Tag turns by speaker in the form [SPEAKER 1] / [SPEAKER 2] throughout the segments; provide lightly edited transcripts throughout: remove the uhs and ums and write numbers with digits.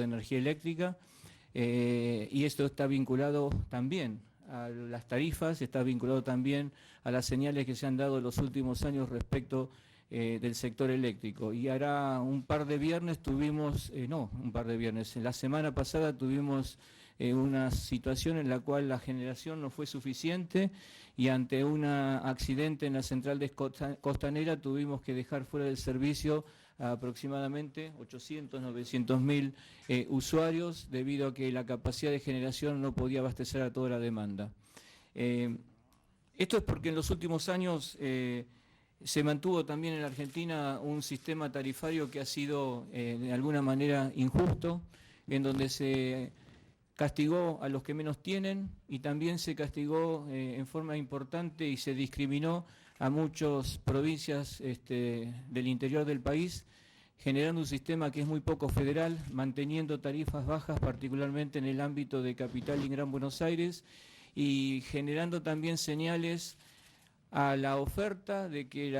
[SPEAKER 1] de energía eléctrica, y esto está vinculado también a las tarifas, está vinculado también a las señales que se han dado en los últimos años respecto del sector eléctrico. Y hará un par de viernes tuvimos, la semana pasada tuvimos una situación en la cual la generación no fue suficiente y ante un accidente en la central de Costanera tuvimos que dejar fuera del servicio a aproximadamente 800, 900 mil usuarios debido a que la capacidad de generación no podía abastecer a toda la demanda. Esto es porque en los últimos años se mantuvo también en la Argentina un sistema tarifario que ha sido de alguna manera injusto, en donde se castigó a los que menos tienen y también se castigó en forma importante y se discriminó a muchas provincias del interior del país, generando un sistema que es muy poco federal, manteniendo tarifas bajas, particularmente en el ámbito de Capital y Gran Buenos Aires, y generando también señales a la oferta de que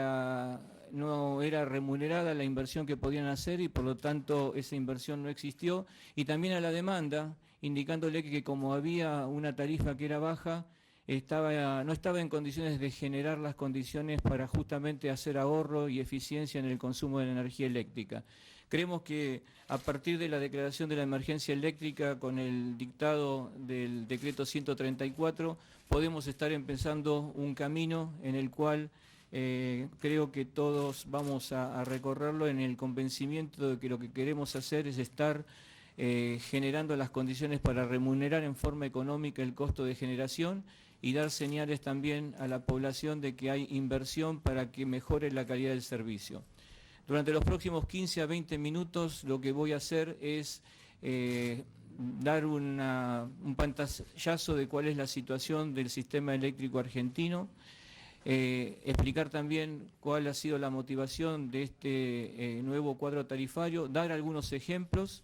[SPEAKER 1] no era remunerada la inversión que podían hacer y por lo tanto esa inversión no existió, y también a la demanda, indicándole que como había una tarifa que era baja, no estaba en condiciones de generar las condiciones para justamente hacer ahorro y eficiencia en el consumo de la energía eléctrica. Creemos que a partir de la declaración de la emergencia eléctrica con el dictado del decreto 134 podemos estar empezando un camino en el cual creo que todos vamos a recorrerlo en el convencimiento de que lo que queremos hacer es estar generando las condiciones para remunerar en forma económica el costo de generación y dar señales también a la población de que hay inversión para que mejore la calidad del servicio. Durante los próximos 15 a 20 minutos lo que voy a hacer es dar un pantallazo de cuál es la situación del sistema eléctrico argentino, explicar también cuál ha sido la motivación de este nuevo cuadro tarifario, dar algunos ejemplos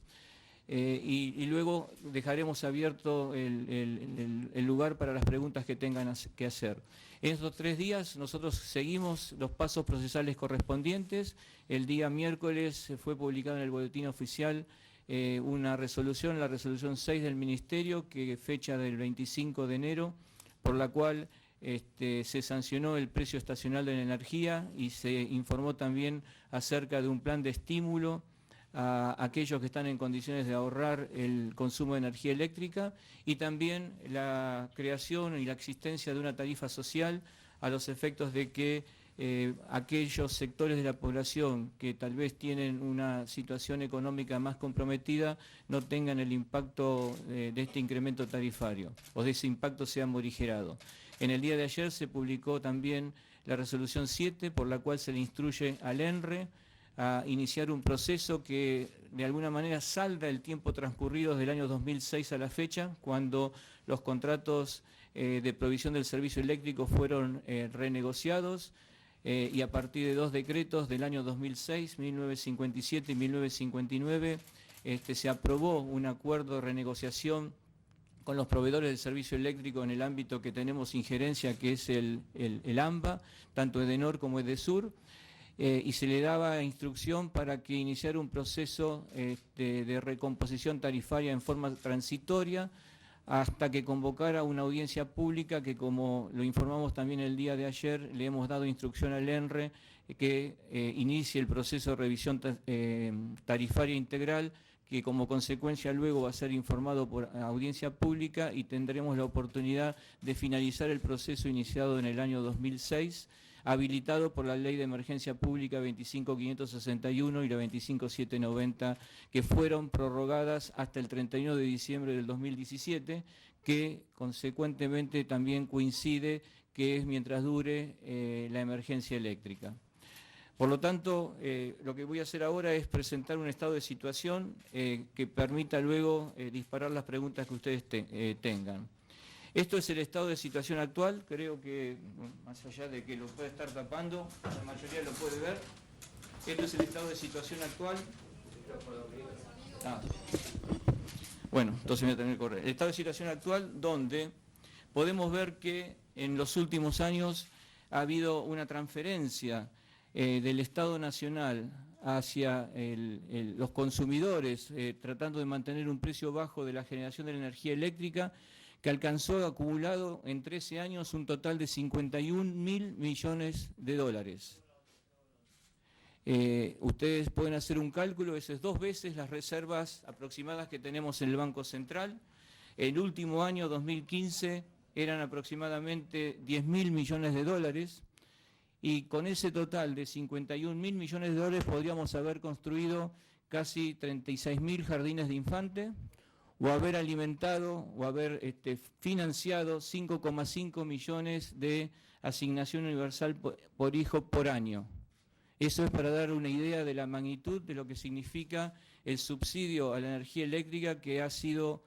[SPEAKER 1] y luego dejaremos abierto el lugar para las preguntas que tengan que hacer. En estos 3 días nosotros seguimos los pasos procesales correspondientes. El día miércoles fue publicada en el Boletín Oficial una resolución, la resolución 6 del Ministerio, que fecha del 25 de enero, por la cual se sancionó el precio estacional de la energía y se informó también acerca de un plan de estímulo a aquellos que están en condiciones de ahorrar el consumo de energía eléctrica y también la creación y la existencia de una tarifa social a los efectos de que aquellos sectores de la población que tal vez tienen una situación económica más comprometida no tengan el impacto de este incremento tarifario o de ese impacto sea morigerado. En el día de ayer se publicó también la resolución 7 por la cual se le instruye al ENRE a iniciar un proceso que de alguna manera salda el tiempo transcurrido del año 2006 a la fecha, cuando los contratos de provisión del servicio eléctrico fueron renegociados y a partir de 2 decretos del año 2006, 1957 y 1959, se aprobó un acuerdo de renegociación con los proveedores del servicio eléctrico en el ámbito que tenemos injerencia, que es el AMBA, tanto EDENOR como EDESUR, y se le daba instrucción para que iniciara un proceso de recomposición tarifaria en forma transitoria hasta que convocara una audiencia pública que, como lo informamos también el día de ayer, le hemos dado instrucción al ENRE que inicie el proceso de revisión tarifaria integral, que como consecuencia luego va a ser informado por audiencia pública y tendremos la oportunidad de finalizar el proceso iniciado en el año 2006, habilitado por la Ley de Emergencia Pública 25.561 y la 25.790, que fueron prorrogadas hasta el 31 de diciembre del 2017, que consecuentemente también coincide que es mientras dure la emergencia eléctrica. Por lo tanto, lo que voy a hacer ahora es presentar un estado de situación que permita luego disparar las preguntas que ustedes tengan. Esto es el estado de situación actual, creo que, más allá de que lo puede estar tapando, la mayoría lo puede ver. Esto es el estado de situación actual. Bueno, entonces voy a tener que correr. El estado de situación actual donde podemos ver que en los últimos años ha habido una transferencia del Estado Nacional hacia los consumidores, tratando de mantener un precio bajo de la generación de la energía eléctrica, que alcanzó acumulado en 13 años un total de 51.000 millones de dólares. Ustedes pueden hacer un cálculo, eso es 2 veces las reservas aproximadas que tenemos en el Banco Central. El último año, 2015, eran aproximadamente 10.000 millones de dólares, y con ese total de 51.000 millones de dólares podríamos haber construido casi 36.000 jardines de infantes, o haber alimentado o haber financiado 5,5 millones de asignación universal por hijo por año. Eso es para dar una idea de la magnitud de lo que significa el subsidio a la energía eléctrica que ha sido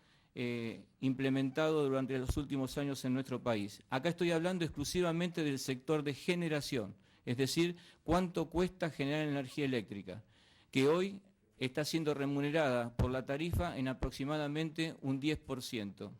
[SPEAKER 1] implementado durante los últimos años en nuestro país. Acá estoy hablando exclusivamente del sector de generación, es decir, cuánto cuesta generar energía eléctrica, que hoy está siendo remunerada por la tarifa en aproximadamente un 10%.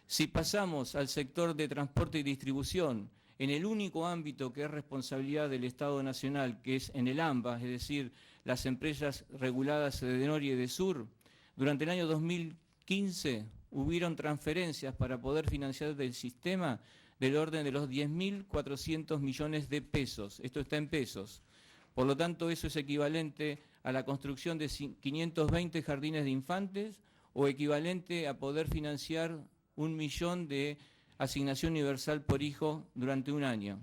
[SPEAKER 1] Si pasamos al sector de transporte y distribución, en el único ámbito que es responsabilidad del Estado Nacional, que es en el AMBA, es decir, las empresas reguladas de Edenor y Edesur, durante el año 2015 hubieron transferencias para poder financiar del sistema del orden de los 10.400 millones de pesos. Esto está en pesos. Por lo tanto, eso es equivalente a la construcción de 520 jardines de infantes, o equivalente a poder financiar 1 millón de asignación universal por hijo durante un año.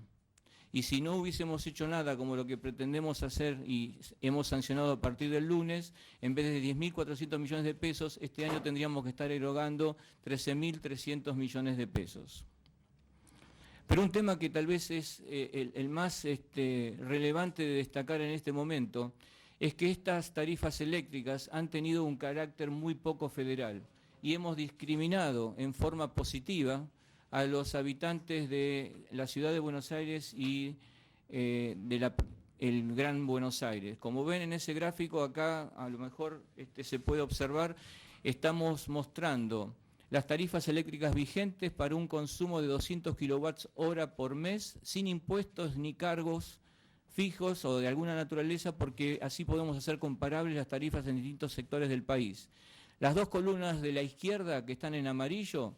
[SPEAKER 1] Y si no hubiésemos hecho nada como lo que pretendemos hacer y hemos sancionado a partir del lunes, en vez de 10.400 millones de pesos, este año tendríamos que estar erogando 13.300 millones de pesos. Pero un tema que tal vez es el más relevante de destacar en este momento es que estas tarifas eléctricas han tenido un carácter muy poco federal y hemos discriminado en forma positiva a los habitantes de la ciudad de Buenos Aires y el Gran Buenos Aires. Como ven en ese gráfico, acá a lo mejor se puede observar, estamos mostrando las tarifas eléctricas vigentes para un consumo de 200 kWh por mes, sin impuestos ni cargos fijos o de alguna naturaleza, porque así podemos hacer comparables las tarifas en distintos sectores del país. Las dos columnas de la izquierda que están en amarillo,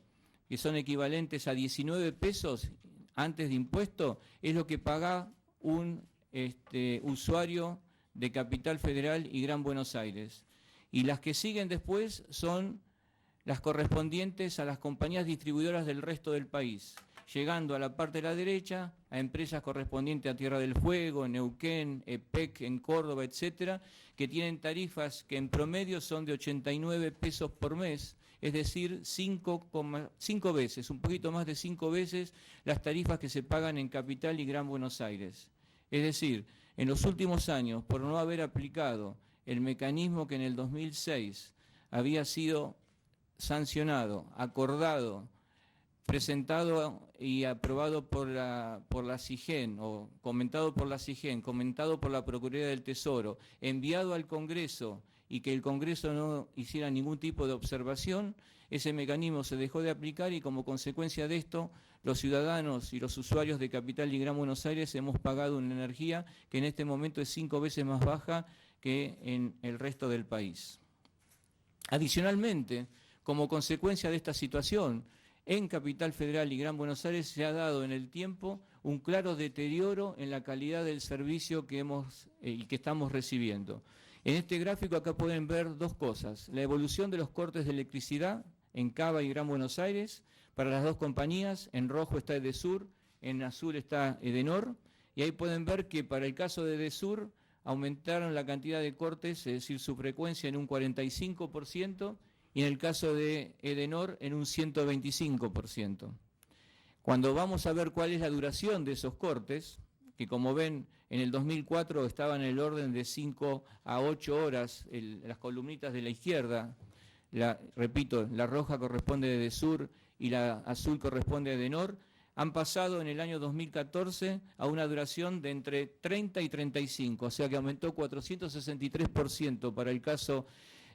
[SPEAKER 1] que son equivalentes a 19 pesos antes de impuesto, es lo que paga un usuario de Capital Federal y Gran Buenos Aires. Y las que siguen después son las correspondientes a las compañías distribuidoras del resto del país, llegando a la parte de la derecha a empresas correspondientes a Tierra del Fuego, Neuquén, EPEC, en Córdoba, etcétera, que tienen tarifas que en promedio son de 89 pesos por mes, es decir, 5 veces, un poquito más de 5 veces las tarifas que se pagan en Capital y Gran Buenos Aires. Es decir, en los últimos años, por no haber aplicado el mecanismo que en el 2006 había sido sancionado, acordado, presentado y aprobado por la SIGEN, o comentado por la SIGEN, comentado por la Procuraduría del Tesoro, enviado al Congreso y que el Congreso no hiciera ningún tipo de observación, ese mecanismo se dejó de aplicar y como consecuencia de esto, los ciudadanos y los usuarios de Capital y Gran Buenos Aires hemos pagado una energía que en este momento es 5 veces más baja que en el resto del país. Adicionalmente, como consecuencia de esta situación, en Capital Federal y Gran Buenos Aires se ha dado en el tiempo un claro deterioro en la calidad del servicio que hemos y que estamos recibiendo. En este gráfico acá pueden ver dos cosas: la evolución de los cortes de electricidad en Cava y Gran Buenos Aires para las dos compañías. En rojo está Edesur, en azul está Edenor, y ahí pueden ver que para el caso de Edesur aumentaron la cantidad de cortes, es decir, su frecuencia en un 45%, y en el caso de Edenor en un 125%. Cuando vamos a ver cuál es la duración de esos cortes, que como ven en el 2004 estaban en el orden de 5 a 8 horas, las columnitas de la izquierda, repito, la roja corresponde a Edesur y la azul corresponde a Edenor, han pasado en el año 2014 a una duración de entre 30 y 35, o sea que aumentó 463% para el caso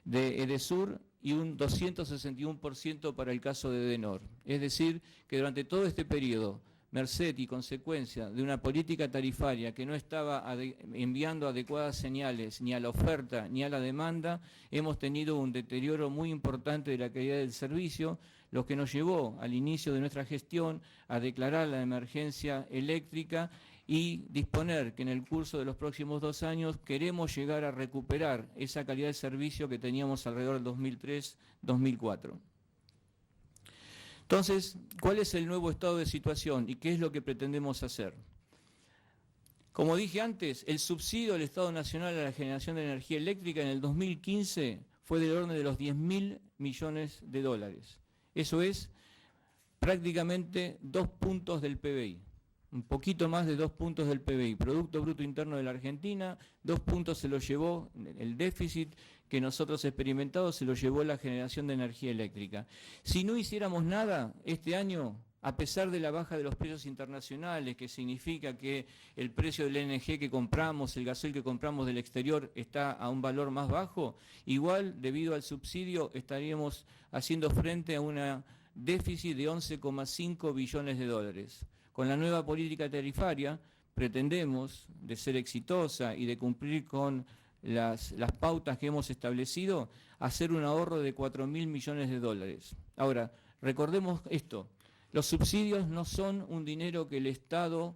[SPEAKER 1] de Edesur y un 261% para el caso de Edenor. Es decir, que durante todo este periodo, merced y consecuencia de una política tarifaria que no estaba enviando adecuadas señales ni a la oferta ni a la demanda, hemos tenido un deterioro muy importante de la calidad del servicio, lo que nos llevó al inicio de nuestra gestión a declarar la emergencia eléctrica y disponer que en el curso de los próximos 2 años queremos llegar a recuperar esa calidad de servicio que teníamos alrededor del 2003-2004. Entonces, ¿cuál es el nuevo estado de situación y qué es lo que pretendemos hacer? Como dije antes, el subsidio del Estado Nacional a la generación de energía eléctrica en el 2015 fue del orden de los 10.000 millones de dólares. Eso es prácticamente 2 puntos del PBI, un poquito más de 2 puntos del PBI. Producto Bruto Interno de la Argentina, 2 puntos se lo llevó el déficit que nosotros experimentamos, se lo llevó la generación de energía eléctrica. Si no hiciéramos nada este año, a pesar de la baja de los precios internacionales, que significa que el precio del LNG que compramos, el gasoil que compramos del exterior está a un valor más bajo, igual debido al subsidio estaríamos haciendo frente a un déficit de 11,5 billones de dólares. Con la nueva política tarifaria pretendemos, de ser exitosa y de cumplir con las pautas que hemos establecido, hacer un ahorro de 4.000 millones de dólares. Ahora, recordemos esto, los subsidios no son un dinero que el Estado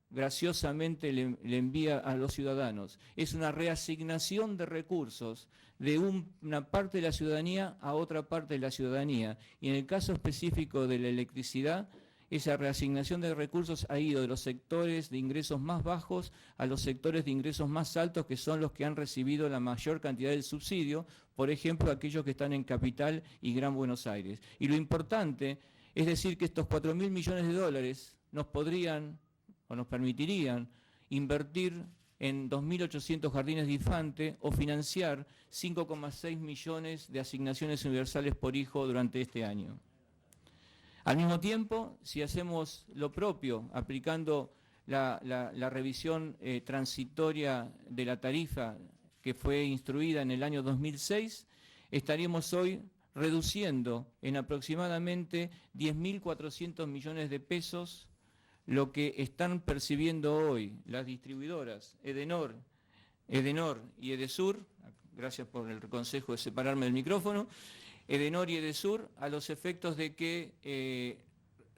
[SPEAKER 1] graciosamente le envía a los ciudadanos, es una reasignación de recursos de una parte de la ciudadanía a otra parte de la ciudadanía. Y en el caso específico de la electricidad, esa reasignación de recursos ha ido de los sectores de ingresos más bajos a los sectores de ingresos más altos, que son los que han recibido la mayor cantidad del subsidio, por ejemplo, aquellos que están en Capital y Gran Buenos Aires. Y lo importante es decir que estos 4.000 millones de dólares nos podrían o nos permitirían invertir en 2.800 jardines de infante o financiar 5,6 millones de asignaciones universales por hijo durante este año. Al mismo tiempo, si hacemos lo propio, aplicando la revisión transitoria de la tarifa que fue instruida en el año 2006, estaríamos hoy reduciendo en aproximadamente 10.400 millones de pesos lo que están percibiendo hoy las distribuidoras Edenor y Edesur, gracias por el consejo de separarme del micrófono, Edenor y Edesur, a los efectos de que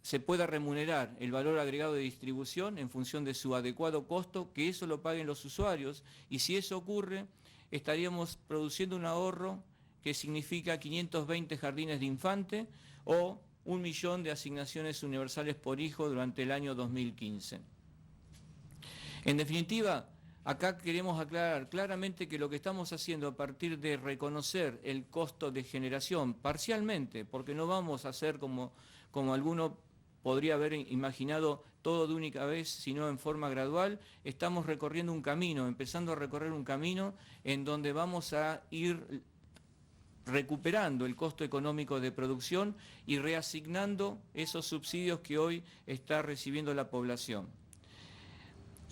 [SPEAKER 1] se pueda remunerar el valor agregado de distribución en función de su adecuado costo, que eso lo paguen los usuarios, y si eso ocurre, estaríamos produciendo un ahorro que significa 520 jardines de infante o 1 millón de asignaciones universales por hijo durante el año 2015. En definitiva, acá queremos aclarar claramente que lo que estamos haciendo a partir de reconocer el costo de generación parcialmente, porque no vamos a hacer como alguno podría haber imaginado todo de única vez, sino en forma gradual, estamos recorriendo un camino, empezando a recorrer un camino en donde vamos a ir recuperando el costo económico de producción y reasignando esos subsidios que hoy está recibiendo la población.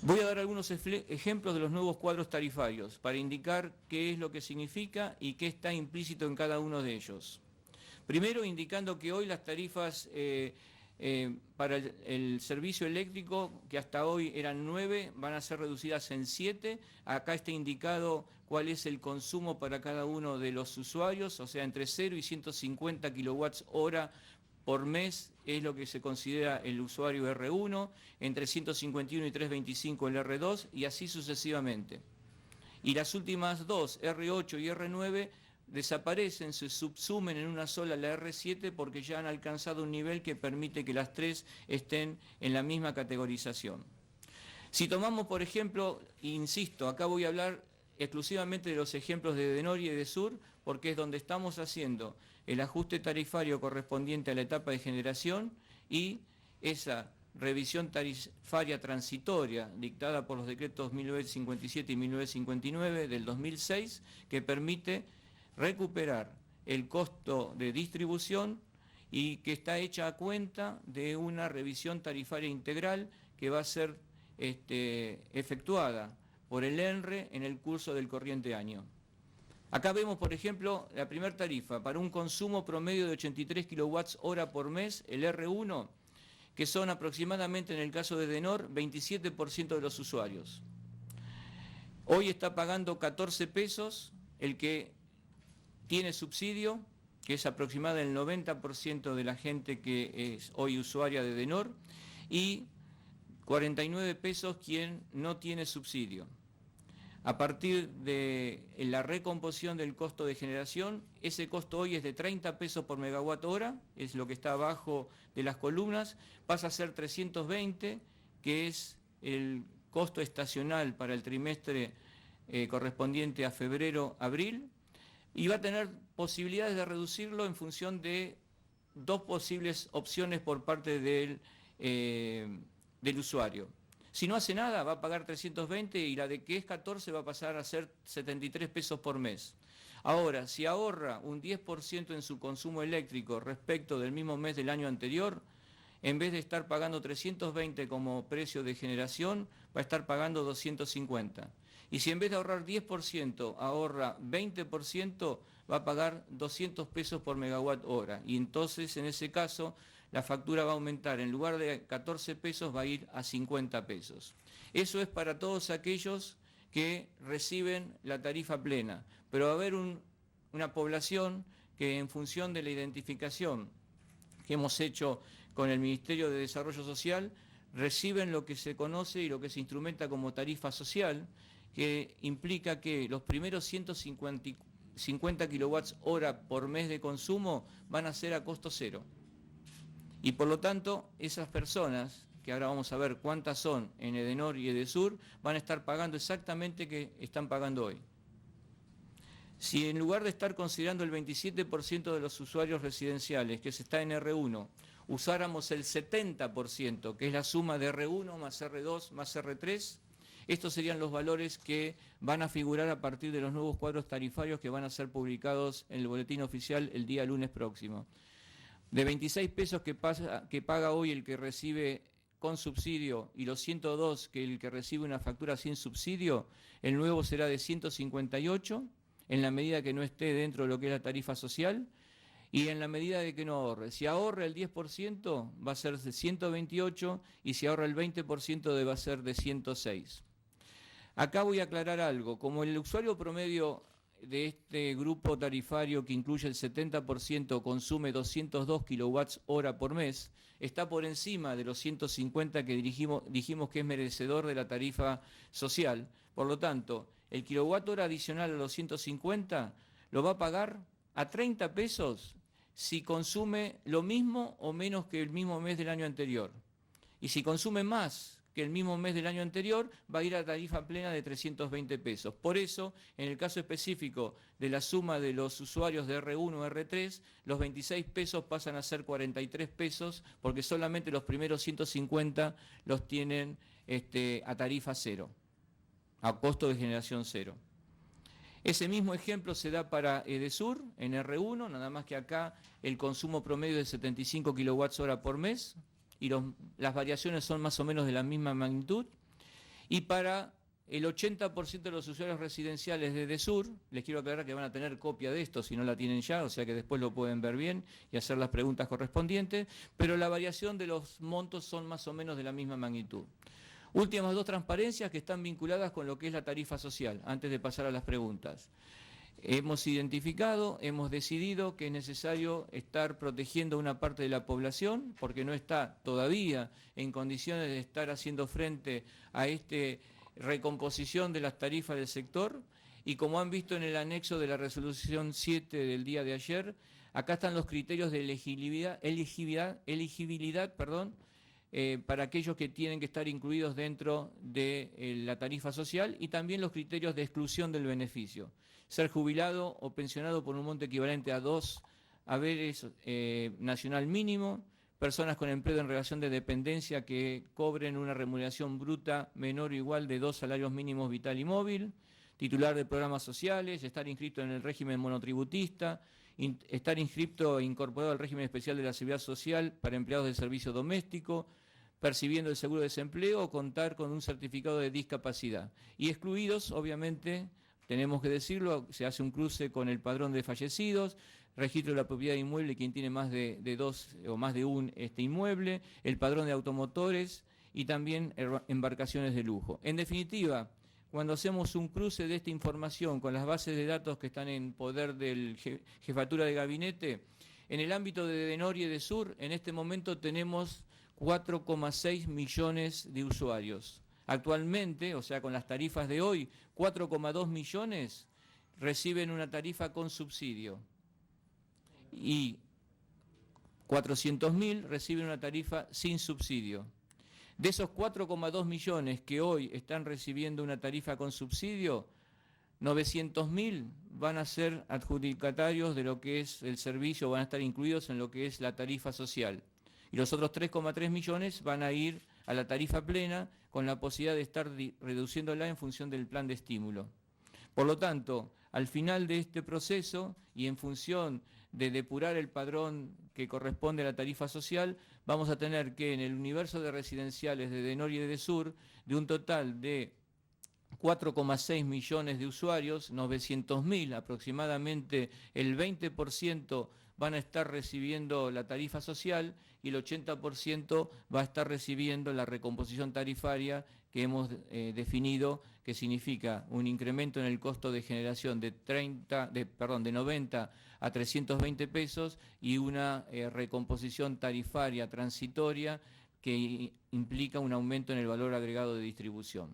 [SPEAKER 1] Voy a dar algunos ejemplos de los nuevos cuadros tarifarios para indicar qué es lo que significa y qué está implícito en cada uno de ellos. Primero, indicando que hoy las tarifas para el servicio eléctrico, que hasta hoy eran 9, van a ser reducidas en 7. Acá está indicado cuál es el consumo para cada uno de los usuarios, o sea, entre 0 y 150 kilowatts hora por mes es lo que se considera el usuario R1, entre 151 y 325 el R2 y así sucesivamente. Y las últimas dos, R8 y R9, desaparecen, se subsumen en una sola, la R7, porque ya han alcanzado un nivel que permite que las tres estén en la misma categorización. Si tomamos, por ejemplo, insisto, acá voy a hablar exclusivamente de los ejemplos de Edenor y Edesur, porque es donde estamos haciendo el ajuste tarifario correspondiente a la etapa de generación y esa revisión tarifaria transitoria dictada por los decretos 1957 y 1959 del 2006, que permite recuperar el costo de distribución y que está hecha a cuenta de una revisión tarifaria integral que va a ser efectuada por el ENRE en el curso del corriente año. Acá vemos, por ejemplo, la primera tarifa para un consumo promedio de 83 kilowatts hora por mes, el R1, que son aproximadamente, en el caso de Edenor, 27% de los usuarios. Hoy está pagando 14 pesos el que tiene subsidio, que es aproximadamente el 90% de la gente que es hoy usuaria de Edenor, y 49 pesos quien no tiene subsidio. A partir de la recomposición del costo de generación, ese costo hoy es de 30 pesos por megawatt hora, es lo que está abajo de las columnas, pasa a ser 320, que es el costo estacional para el trimestre correspondiente a febrero-abril, y va a tener posibilidades de reducirlo en función de dos posibles opciones por parte del usuario. Si no hace nada, va a pagar 320 y la de que es 14 va a pasar a ser 73 pesos por mes. Ahora, si ahorra un 10% en su consumo eléctrico respecto del mismo mes del año anterior, en vez de estar pagando 320 como precio de generación, va a estar pagando 250. Y si en vez de ahorrar 10%, ahorra 20%, va a pagar 200 pesos por megawatt hora. Y entonces, en ese caso, la factura va a aumentar. En lugar de 14 pesos, va a ir a 50 pesos. Eso es para todos aquellos que reciben la tarifa plena. Pero va a haber una población que, en función de la identificación que hemos hecho con el Ministerio de Desarrollo Social, reciben lo que se conoce y lo que se instrumenta como tarifa social, que implica que los primeros 150 kilowatts hora por mes de consumo van a ser a costo cero. Y por lo tanto, esas personas, que ahora vamos a ver cuántas son en Edenor y Edesur, van a estar pagando exactamente que están pagando hoy. Si en lugar de estar considerando el 27% de los usuarios residenciales, que se está en R1, usáramos el 70%, que es la suma de R1 más R2 más R3, estos serían los valores que van a figurar a partir de los nuevos cuadros tarifarios que van a ser publicados en el boletín oficial el día lunes próximo. De 26 pesos que paga hoy el que recibe con subsidio y los 102 que el que recibe una factura sin subsidio, el nuevo será de 158, en la medida que no esté dentro de lo que es la tarifa social, y en la medida de que no ahorre. Si ahorra el 10% va a ser de 128 y si ahorra el 20% va a ser de 106. Acá voy a aclarar algo. Como el usuario promedio de este grupo tarifario, que incluye el 70%, consume 202 kilowatts hora por mes, está por encima de los 150 que dijimos que es merecedor de la tarifa social. Por lo tanto, el kilowatt hora adicional a los 150 lo va a pagar a 30 pesos si consume lo mismo o menos que el mismo mes del año anterior. Y si consume más que el mismo mes del año anterior, va a ir a tarifa plena de 320 pesos. Por eso, en el caso específico de la suma de los usuarios de R1 o R3, los 26 pesos pasan a ser 43 pesos, porque solamente los primeros 150 los tienen a tarifa cero, a costo de generación cero. Ese mismo ejemplo se da para Edesur en R1, nada más que acá el consumo promedio es de 75 kilowatts hora por mes, y las variaciones son más o menos de la misma magnitud. Y para el 80% de los usuarios residenciales de Edesur, les quiero aclarar que van a tener copia de esto si no la tienen ya, o sea que después lo pueden ver bien y hacer las preguntas correspondientes, pero la variación de los montos son más o menos de la misma magnitud. Últimas dos transparencias que están vinculadas con lo que es la tarifa social, antes de pasar a las preguntas. Hemos identificado, hemos decidido que es necesario estar protegiendo una parte de la población porque no está todavía en condiciones de estar haciendo frente a esta recomposición de las tarifas del sector, y como han visto en el anexo de la resolución 7 del día de ayer, acá están los criterios de elegibilidad, para aquellos que tienen que estar incluidos dentro de la tarifa social, y también los criterios de exclusión del beneficio. Ser jubilado o pensionado por un monto equivalente a 2 haberes nacional mínimo, personas con empleo en relación de dependencia que cobren una remuneración bruta menor o igual de 2 salarios mínimos vital y móvil, titular de programas sociales, estar inscrito en el régimen monotributista, estar inscrito e incorporado al régimen especial de la seguridad social para empleados de servicio doméstico, percibiendo el seguro de desempleo o contar con un certificado de discapacidad. Y excluidos, obviamente, tenemos que decirlo, se hace un cruce con el padrón de fallecidos, registro de la propiedad inmueble, quien tiene más de dos o más de un inmueble, el padrón de automotores y también embarcaciones de lujo. En definitiva, cuando hacemos un cruce de esta información con las bases de datos que están en poder del Jefatura de Gabinete, en el ámbito de Edenor y Edesur, en este momento tenemos 4,6 millones de usuarios. Actualmente, o sea, con las tarifas de hoy, 4,2 millones reciben una tarifa con subsidio y 400.000 reciben una tarifa sin subsidio. De esos 4,2 millones que hoy están recibiendo una tarifa con subsidio, 900.000 van a ser adjudicatarios de lo que es el servicio, van a estar incluidos en lo que es la tarifa social. Y los otros 3,3 millones van a ir a la tarifa plena con la posibilidad de estar reduciéndola en función del plan de estímulo. Por lo tanto, al final de este proceso y en función de depurar el padrón que corresponde a la tarifa social, vamos a tener que en el universo de residenciales de Edenor y de Edesur, de un total de 4,6 millones de usuarios, 900.000, aproximadamente el 20% van a estar recibiendo la tarifa social y el 80% va a estar recibiendo la recomposición tarifaria que hemos definido, que significa un incremento en el costo de generación de 90 a 320 pesos y una recomposición tarifaria transitoria que implica un aumento en el valor agregado de distribución.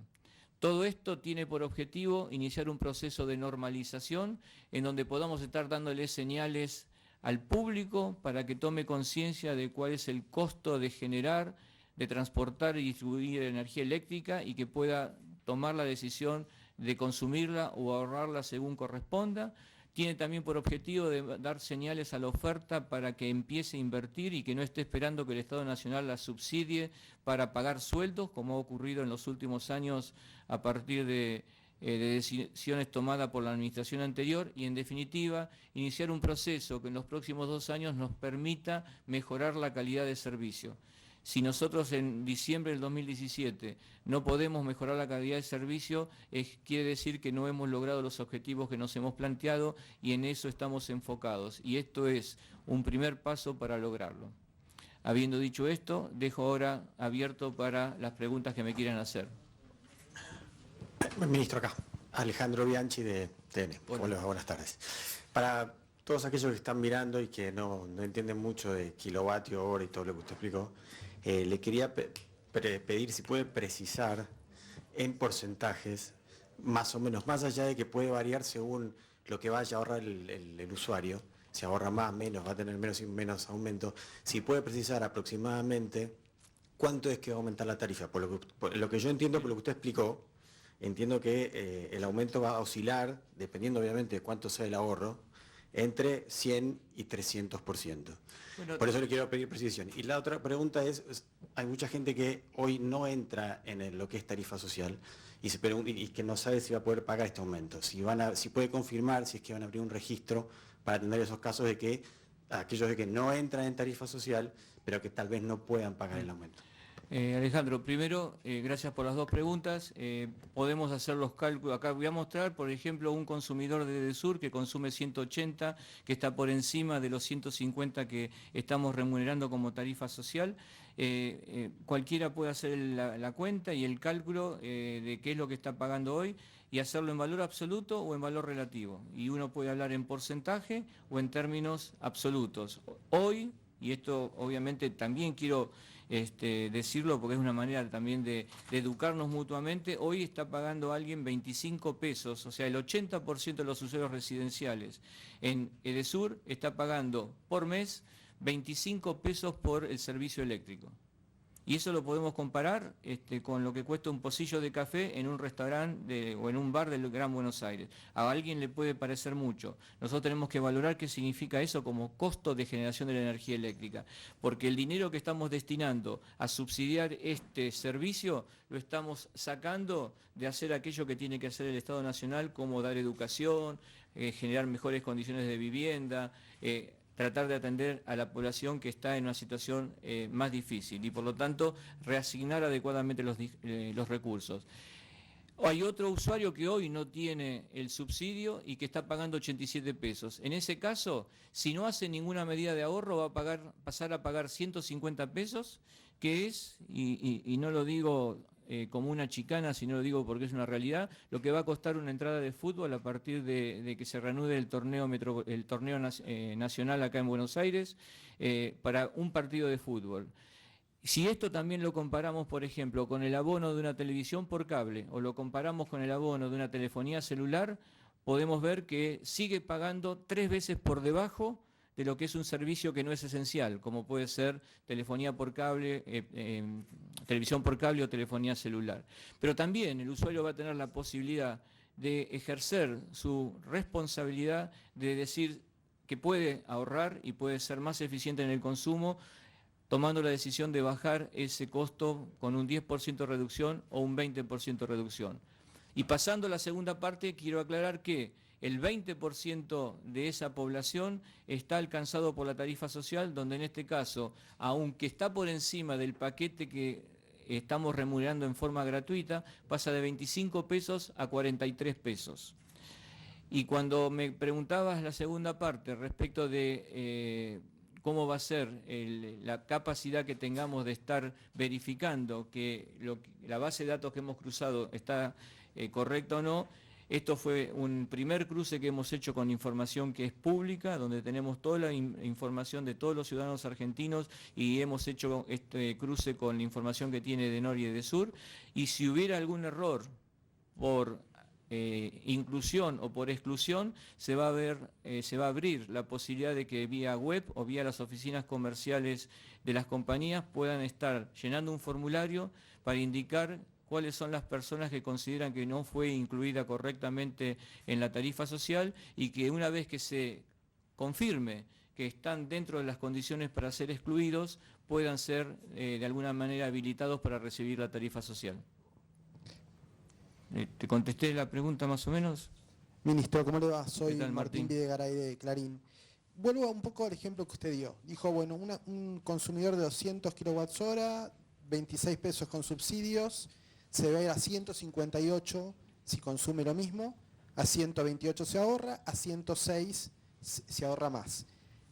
[SPEAKER 1] Todo esto tiene por objetivo iniciar un proceso de normalización en donde podamos estar dándole señales al público para que tome conciencia de cuál es el costo de generar, de transportar y distribuir energía eléctrica y que pueda tomar la decisión de consumirla o ahorrarla según corresponda. Tiene también por objetivo de dar señales a la oferta para que empiece a invertir y que no esté esperando que el Estado Nacional la subsidie para pagar sueldos, como ha ocurrido en los últimos años a partir de decisiones tomadas por la administración anterior y, en definitiva, iniciar un proceso que en los próximos 2 años nos permita mejorar la calidad de servicio. Si nosotros en diciembre del 2017 no podemos mejorar la calidad de servicio, quiere decir que no hemos logrado los objetivos que nos hemos planteado y en eso estamos enfocados. Y esto es un primer paso para lograrlo. Habiendo dicho esto, dejo ahora abierto para las preguntas que me quieran hacer.
[SPEAKER 2] Ministro, acá. Alejandro Bianchi de TN. Hola, buenas tardes. Para todos aquellos que están mirando y que no entienden mucho de kilovatio hora y todo lo que usted explicó, le quería pedir si puede precisar en porcentajes, más o menos, más allá de que puede variar según lo que vaya a ahorrar el usuario, si ahorra más, menos, va a tener menos aumento, si puede precisar aproximadamente cuánto es que va a aumentar la tarifa. Por lo que yo entiendo, por lo que usted explicó, entiendo que el aumento va a oscilar, dependiendo obviamente de cuánto sea el ahorro, entre 100 y 300%. Bueno, por eso le quiero pedir precisión. Y la otra pregunta es, hay mucha gente que hoy no entra en lo que es tarifa social y que no sabe si va a poder pagar este aumento. Si puede confirmar si es que van a abrir un registro para atender esos casos de que aquellos de que no entran en tarifa social, pero que tal vez no puedan pagar el aumento.
[SPEAKER 1] Alejandro, primero, gracias por las dos preguntas. Podemos hacer los cálculos. Acá voy a mostrar, por ejemplo, un consumidor de Edesur que consume 180, que está por encima de los 150 que estamos remunerando como tarifa social. Cualquiera puede hacer la cuenta y el cálculo de qué es lo que está pagando hoy y hacerlo en valor absoluto o en valor relativo. Y uno puede hablar en porcentaje o en términos absolutos. Hoy, y esto obviamente también quiero decirlo porque es una manera también de educarnos mutuamente, hoy está pagando alguien 25 pesos, o sea, el 80% de los usuarios residenciales en Edesur está pagando por mes 25 pesos por el servicio eléctrico. Y eso lo podemos comparar con lo que cuesta un pocillo de café en un restaurante o en un bar del Gran Buenos Aires. A alguien le puede parecer mucho. Nosotros tenemos que valorar qué significa eso como costo de generación de la energía eléctrica. Porque el dinero que estamos destinando a subsidiar este servicio lo estamos sacando de hacer aquello que tiene que hacer el Estado Nacional, como dar educación, generar mejores condiciones de vivienda, tratar de atender a la población que está en una situación más difícil y por lo tanto reasignar adecuadamente los recursos. Hay otro usuario que hoy no tiene el subsidio y que está pagando 87 pesos. En ese caso, si no hace ninguna medida de ahorro, va a pasar a pagar 150 pesos, que es, y no lo digo como una chicana, sino lo digo porque es una realidad, lo que va a costar una entrada de fútbol a partir de que se reanude el torneo nacional acá en Buenos Aires para un partido de fútbol. Si esto también lo comparamos, por ejemplo, con el abono de una televisión por cable o lo comparamos con el abono de una telefonía celular, podemos ver que sigue pagando 3 veces por debajo de lo que es un servicio que no es esencial, como puede ser telefonía por cable, televisión por cable o telefonía celular. Pero también el usuario va a tener la posibilidad de ejercer su responsabilidad de decir que puede ahorrar y puede ser más eficiente en el consumo, tomando la decisión de bajar ese costo con un 10% de reducción o un 20% de reducción. Y pasando a la segunda parte, quiero aclarar que el 20% de esa población está alcanzado por la tarifa social, donde en este caso, aunque está por encima del paquete que estamos remunerando en forma gratuita, pasa de 25 pesos a 43 pesos. Y cuando me preguntabas la segunda parte respecto de cómo va a ser la capacidad que tengamos de estar verificando que la base de datos que hemos cruzado está correcta o no, esto fue un primer cruce que hemos hecho con información que es pública, donde tenemos toda la información de todos los ciudadanos argentinos y hemos hecho este cruce con la información que tiene de Nor y de Sur. Y si hubiera algún error por inclusión o por exclusión, se va a abrir la posibilidad de que vía web o vía las oficinas comerciales de las compañías puedan estar llenando un formulario para indicar cuáles son las personas que consideran que no fue incluida correctamente en la tarifa social y que una vez que se confirme que están dentro de las condiciones para ser excluidos, puedan ser de alguna manera habilitados para recibir la tarifa social. ¿Te contesté la pregunta más o menos?
[SPEAKER 3] Ministro, ¿cómo le va? Soy
[SPEAKER 1] ¿Qué tal,
[SPEAKER 3] Martín Videgaray de Clarín. Vuelvo un poco al ejemplo que usted dio. Dijo, bueno, un consumidor de 200 kWh, 26 pesos con subsidios, se va a ir a 158 si consume lo mismo, a 128 se ahorra, a 106 se ahorra más.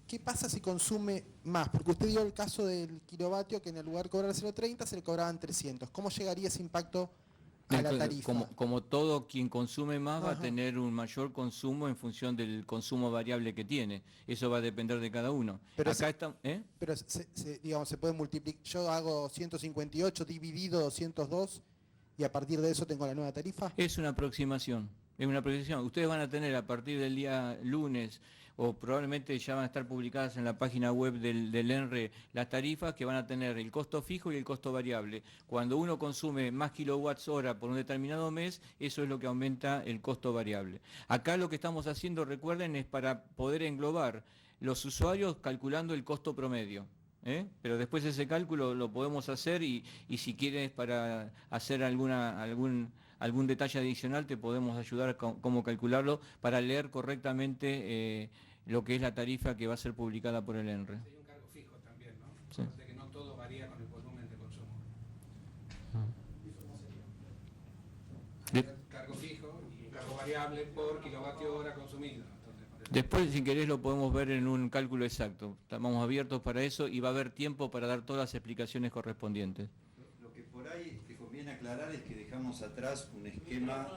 [SPEAKER 3] ¿Qué pasa si consume más? Porque usted dio el caso del kilovatio que en el lugar de cobrar 0,30 se le cobraban 300. ¿Cómo llegaría ese impacto a la tarifa?
[SPEAKER 1] Como todo quien consume más va a
[SPEAKER 3] Ajá.
[SPEAKER 1] tener un mayor consumo en función del consumo variable que tiene. Eso va a depender de cada uno.
[SPEAKER 3] Pero
[SPEAKER 1] Acá está,
[SPEAKER 3] Pero digamos, se puede multiplicar. Yo hago 158 dividido 202 y a partir de eso tengo la nueva tarifa.
[SPEAKER 1] Es una aproximación. Es una aproximación. Ustedes van a tener a partir del día lunes o probablemente ya van a estar publicadas en la página web del ENRE las tarifas que van a tener el costo fijo y el costo variable. Cuando uno consume más kilowatts hora por un determinado mes, eso es lo que aumenta el costo variable. Acá lo que estamos haciendo, recuerden, es para poder englobar los usuarios calculando el costo promedio. Pero después ese cálculo lo podemos hacer y si quieres para hacer algún detalle adicional te podemos ayudar a cómo calcularlo para leer correctamente lo que es la tarifa que va a ser publicada por el ENRE.
[SPEAKER 4] Sería un cargo fijo también, ¿no?
[SPEAKER 1] Sí.
[SPEAKER 4] De que no todo varía con el volumen de consumo. Cargo fijo y un cargo variable por kilovatio hora consumido.
[SPEAKER 1] Después, si querés, lo podemos ver en un cálculo exacto. Estamos abiertos para eso y va a haber tiempo para dar todas las explicaciones correspondientes.
[SPEAKER 5] Lo que por ahí te conviene aclarar es que dejamos atrás un esquema...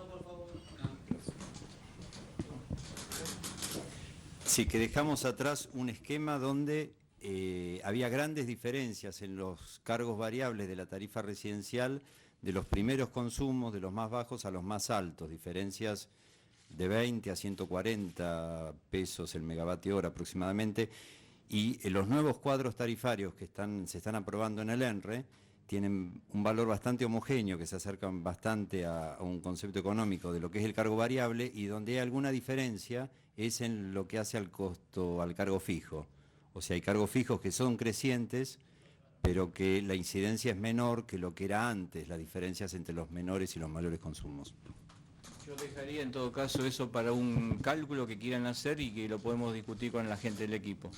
[SPEAKER 5] Sí, que dejamos atrás un esquema donde había grandes diferencias en los cargos variables de la tarifa residencial, de los primeros consumos, de los más bajos a los más altos, diferencias de 20 a 140 pesos el megavatio hora aproximadamente, y los nuevos cuadros tarifarios que se están aprobando en el ENRE tienen un valor bastante homogéneo, que se acercan bastante a un concepto económico de lo que es el cargo variable, y donde hay alguna diferencia es en lo que hace al costo, al cargo fijo. O sea, hay cargos fijos que son crecientes, pero que la incidencia es menor que lo que era antes, las diferencias entre los menores y los mayores consumos.
[SPEAKER 1] Yo dejaría en todo caso eso para un cálculo que quieran hacer y que lo podemos discutir con la gente del equipo.